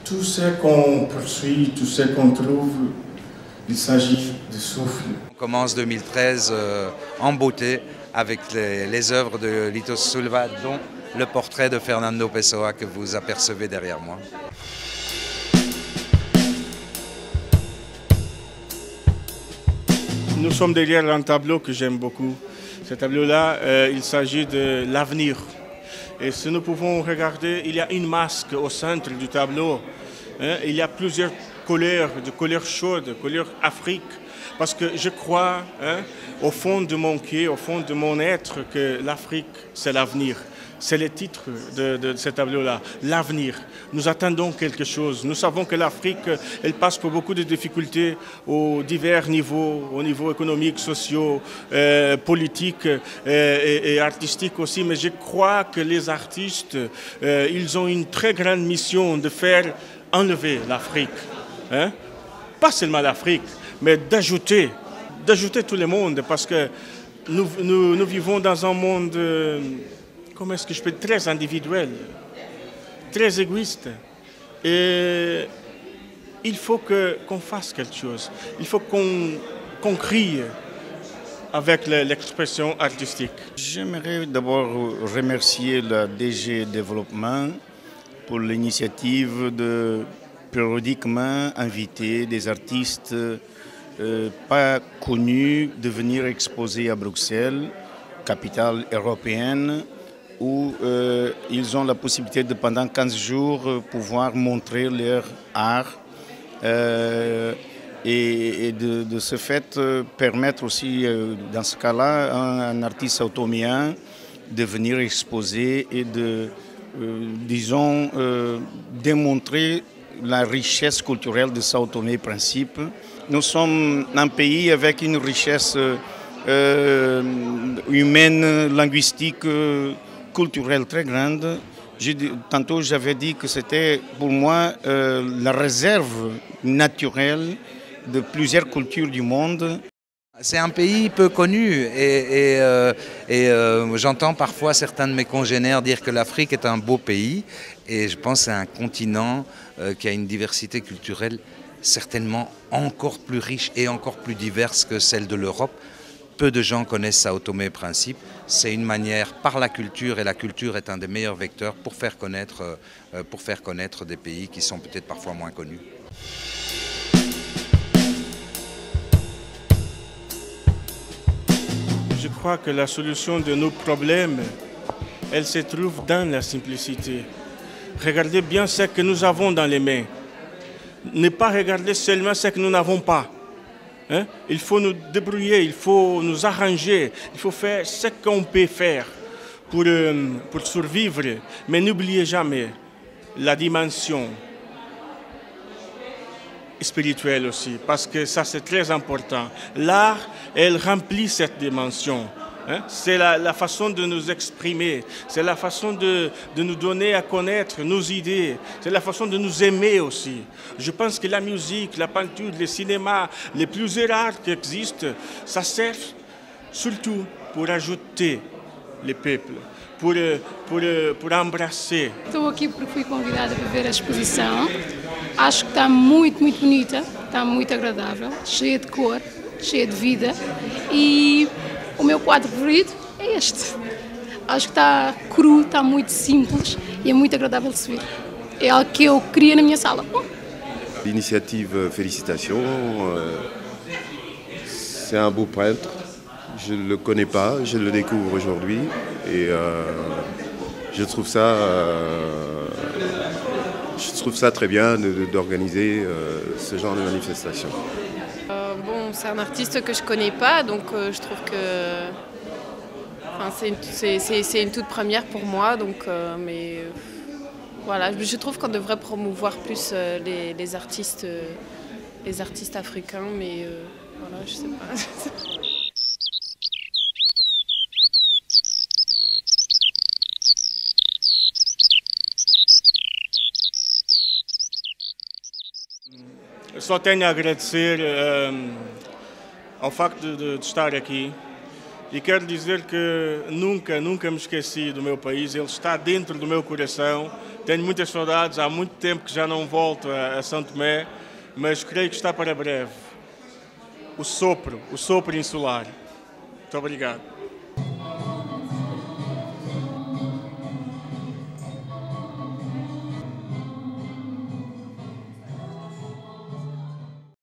Tout ce qu'on poursuit, tout ce qu'on trouve, il s'agit de souffle. On commence 2013 en beauté avec les œuvres de Lito Silva, dont le portrait de Fernando Pessoa que vous apercevez derrière moi. Nous sommes derrière un tableau que j'aime beaucoup. Ce tableau-là, il s'agit de l'avenir. Et si nous pouvons regarder, il y a une masque au centre du tableau. Il y a plusieurs couleurs, de couleurs chaudes, de couleurs Afrique. Parce que je crois, au fond de mon cœur, au fond de mon être, que l'Afrique, c'est l'avenir. C'est le titre de ce tableau-là, l'avenir. Nous attendons quelque chose. Nous savons que l'Afrique, elle passe por beaucoup de difficultés aux divers niveaux, au niveau économique, social, politique et artistique aussi. Mais je crois que les artistes, ils ont une très grande mission de faire enlever l'Afrique. Pas seulement l'Afrique, mais d'ajouter tout le monde. Parce que nous vivons dans un monde... comment est-ce que je peux dire, très individuel, très égoïste. Et il faut qu'on fasse quelque chose. Il faut qu'on crie avec l'expression artistique. J'aimerais d'abord remercier la DG Développement pour l'initiative de périodiquement inviter des artistes pas connus de venir exposer à Bruxelles, capitale européenne, où ils ont la possibilité de, pendant 15 jours, pouvoir montrer leur art et de ce fait permettre aussi, dans ce cas-là, un artiste automéen de venir exposer et de, disons, démontrer la richesse culturelle de Sao Tomé et Principe. Nous sommes un pays avec une richesse humaine, linguistique, culturelle très grande. Tantôt j'avais dit que c'était pour moi la réserve naturelle de plusieurs cultures du monde. C'est un pays peu connu et j'entends parfois certains de mes congénères dire que l'Afrique est un beau pays et je pense que c'est un continent qui a une diversité culturelle certainement encore plus riche et encore plus diverse que celle de l'Europe. Peu de gens connaissent Sao Tomé et Principe. C'est une manière par la culture, et la culture est un des meilleurs vecteurs pour faire connaître des pays qui sont peut-être parfois moins connus. Je crois que la solution de nos problèmes, elle se trouve dans la simplicité. Regardez bien ce que nous avons dans les mains. Ne pas regarder seulement ce que nous n'avons pas. Il faut nous débrouiller, il faut nous arranger, il faut faire ce qu'on peut faire pour survivre. Mais n'oubliez jamais la dimension spirituelle aussi, parce que ça c'est très important. L'art, elle remplit cette dimension. C'est la façon de nous exprimer, c'est la façon de nous donner à connaître nos idées, c'est la façon de nous aimer aussi. Je pense que la musique, la peinture, le cinéma, les plusieurs arts qui existent, ça sert surtout pour ajouter les peuples, pour embrasser. Estou aqui porque fui convidada para ver a exposição. Acho que está muito bonita, está muito agradável, cheia de cor, cheia de vida e o meu quadro favorito é este. Acho que está cru, está muito simples e é muito agradável de se ver. É algo que eu queria na minha sala. L'initiative, félicitations. C'est un beau peintre. Je ne le connais pas, je le découvre aujourd'hui et je trouve ça très bien d'organiser ce genre de manifestation. Bon, c'est un artiste que je connais pas, donc je trouve que c'est une toute première pour moi, donc mais voilà, je trouve qu'on devrait promouvoir plus les artistes africains, mais voilà, je sais pas. Só tenho a agradecer ao facto de estar aqui. E quero dizer que nunca me esqueci do meu país, ele está dentro do meu coração. Tenho muitas saudades, há muito tempo que já não volto a São Tomé, mas creio que está para breve. O sopro insular. Muito obrigado.